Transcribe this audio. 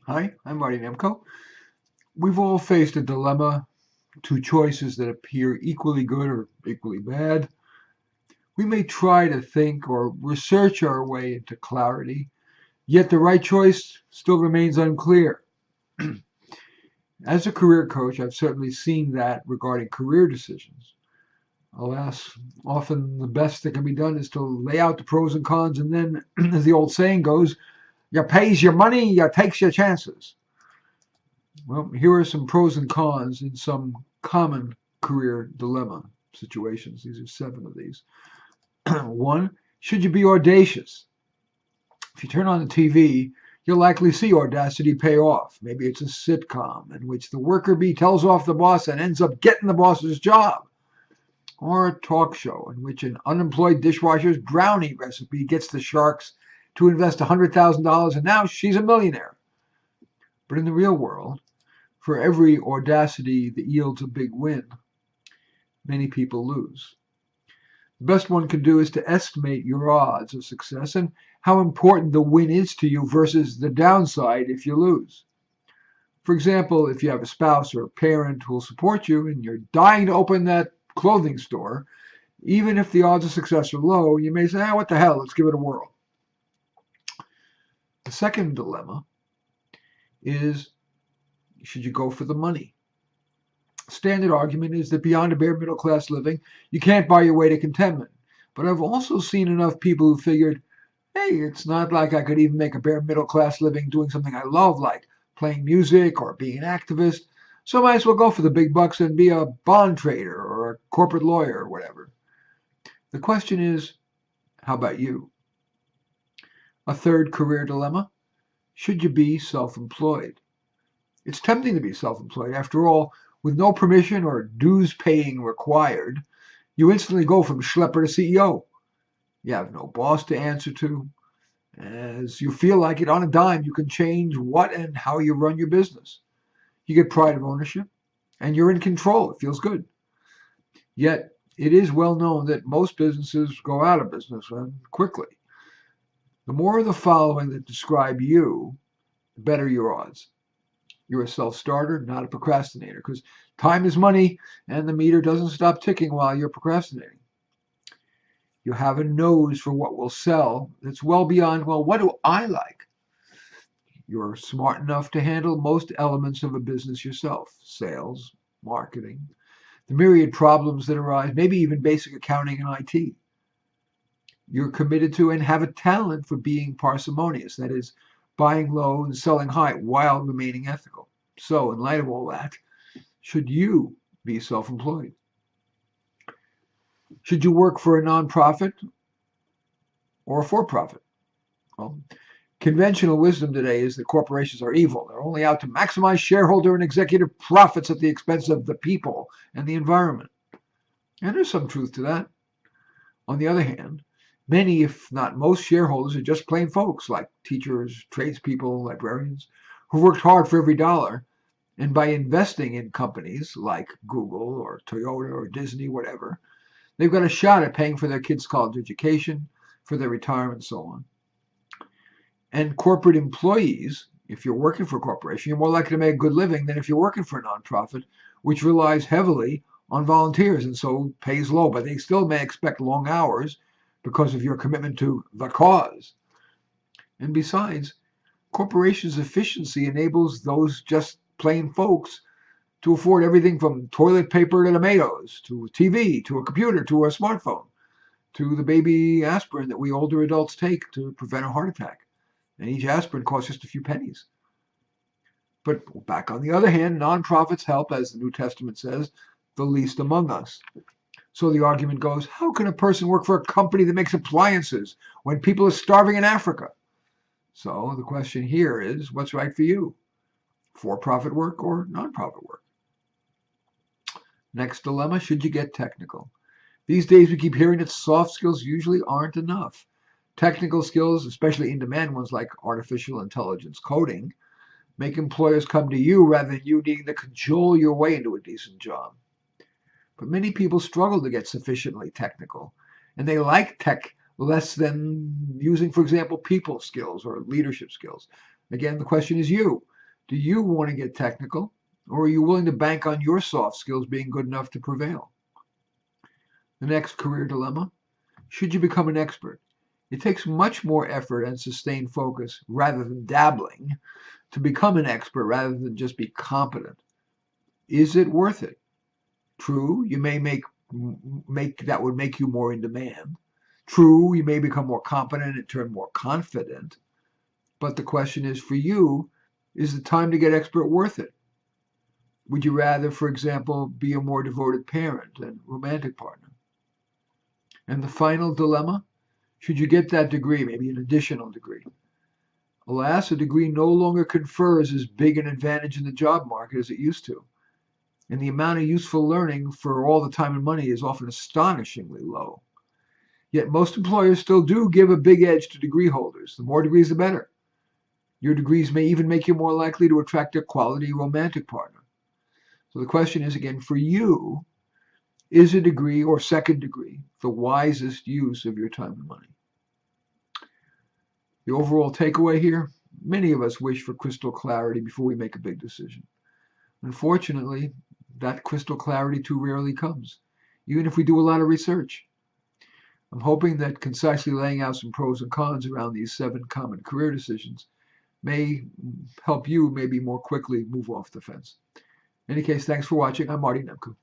Hi, I'm Marty Nemko. We've all faced a dilemma, two choices that appear equally good or equally bad. We may try to think or research our way into clarity, yet the right choice still remains unclear. As a career coach, I've certainly seen that regarding career decisions. Alas, often the best that can be done is to lay out the pros and cons, and then, as the old saying goes, you pays your money, you takes your chances. Well, here are some pros and cons in some common career dilemma situations. These are 7 of these. One, should you be audacious? If you turn on the TV, you'll likely see audacity pay off. Maybe it's a sitcom in which the worker bee tells off the boss and ends up getting the boss's job. Or a talk show in which an unemployed dishwasher's brownie recipe gets the sharks to invest $100,000 and now she's a millionaire. But in the real world, for every audacity that yields a big win, many people lose. The best one can do is to estimate your odds of success and how important the win is to you versus the downside if you lose. For example, if you have a spouse or a parent who will support you and you're dying to open that clothing store, even if the odds of success are low, you may say, what the hell, let's give it a whirl. The second dilemma is, should you go for the money? Standard argument is that beyond a bare middle class living, you can't buy your way to contentment. But I've also seen enough people who figured, hey, it's not like I could even make a bare middle class living doing something I love, like playing music or being an activist. So I might as well go for the big bucks and be a bond trader or a corporate lawyer or whatever. The question is, how about you? A third career dilemma, should you be self-employed? It's tempting to be self-employed. After all, with no permission or dues paying required, you instantly go from schlepper to CEO. You have no boss to answer to. As you feel like it, on a dime, you can change what and how you run your business. You get pride of ownership, and you're in control. It feels good. Yet, it is well known that most businesses go out of business quickly. The more of the following that describe you, the better your odds. You're a self-starter, not a procrastinator, because time is money and the meter doesn't stop ticking while you're procrastinating. You have a nose for what will sell that's well beyond, well, what do I like? You're smart enough to handle most elements of a business yourself, sales, marketing, the myriad problems that arise, maybe even basic accounting and IT. You're committed to and have a talent for being parsimonious, that is, buying low and selling high while remaining ethical. So, in light of all that, should you be self-employed? Should you work for a nonprofit or a for-profit? Well, conventional wisdom today is that corporations are evil. They're only out to maximize shareholder and executive profits at the expense of the people and the environment. And there's some truth to that. On the other hand, many, if not most, shareholders are just plain folks like teachers, tradespeople, librarians, who worked hard for every dollar. And by investing in companies like Google or Toyota or Disney, whatever, they've got a shot at paying for their kids' college education, for their retirement, and so on. And corporate employees, if you're working for a corporation, you're more likely to make a good living than if you're working for a nonprofit, which relies heavily on volunteers and so pays low, but they still may expect long hours because of your commitment to the cause. And besides, corporations' efficiency enables those just plain folks to afford everything from toilet paper to tomatoes, to a TV, to a computer, to a smartphone, to the baby aspirin that we older adults take to prevent a heart attack. And each aspirin costs just a few pennies. But back on the other hand, nonprofits help, as the New Testament says, the least among us. So the argument goes, how can a person work for a company that makes appliances when people are starving in Africa? So the question here is, what's right for you? For-profit work or nonprofit work? Next dilemma, should you get technical? These days we keep hearing that soft skills usually aren't enough. Technical skills, especially in-demand ones like artificial intelligence coding, make employers come to you rather than you needing to cajole your way into a decent job. But many people struggle to get sufficiently technical, and they like tech less than using, for example, people skills or leadership skills. Again, the question is you. Do you want to get technical, or are you willing to bank on your soft skills being good enough to prevail? The next career dilemma: should you become an expert? It takes much more effort and sustained focus rather than dabbling to become an expert rather than just be competent. Is it worth it? True, you may make that would make you more in demand. True, you may become more competent and turn more confident. But the question is for you, is the time to get expert worth it? Would you rather, for example, be a more devoted parent and romantic partner? And the final dilemma, should you get that degree, maybe an additional degree? Alas, a degree no longer confers as big an advantage in the job market as it used to. And the amount of useful learning for all the time and money is often astonishingly low. Yet most employers still do give a big edge to degree holders. The more degrees, the better. Your degrees may even make you more likely to attract a quality romantic partner. So the question is, again, for you, is a degree or second degree the wisest use of your time and money? The overall takeaway here, many of us wish for crystal clarity before we make a big decision. Unfortunately, that crystal clarity too rarely comes, even if we do a lot of research. I'm hoping that concisely laying out some pros and cons around these 7 common career decisions may help you maybe more quickly move off the fence. In any case, thanks for watching. I'm Marty Nemko.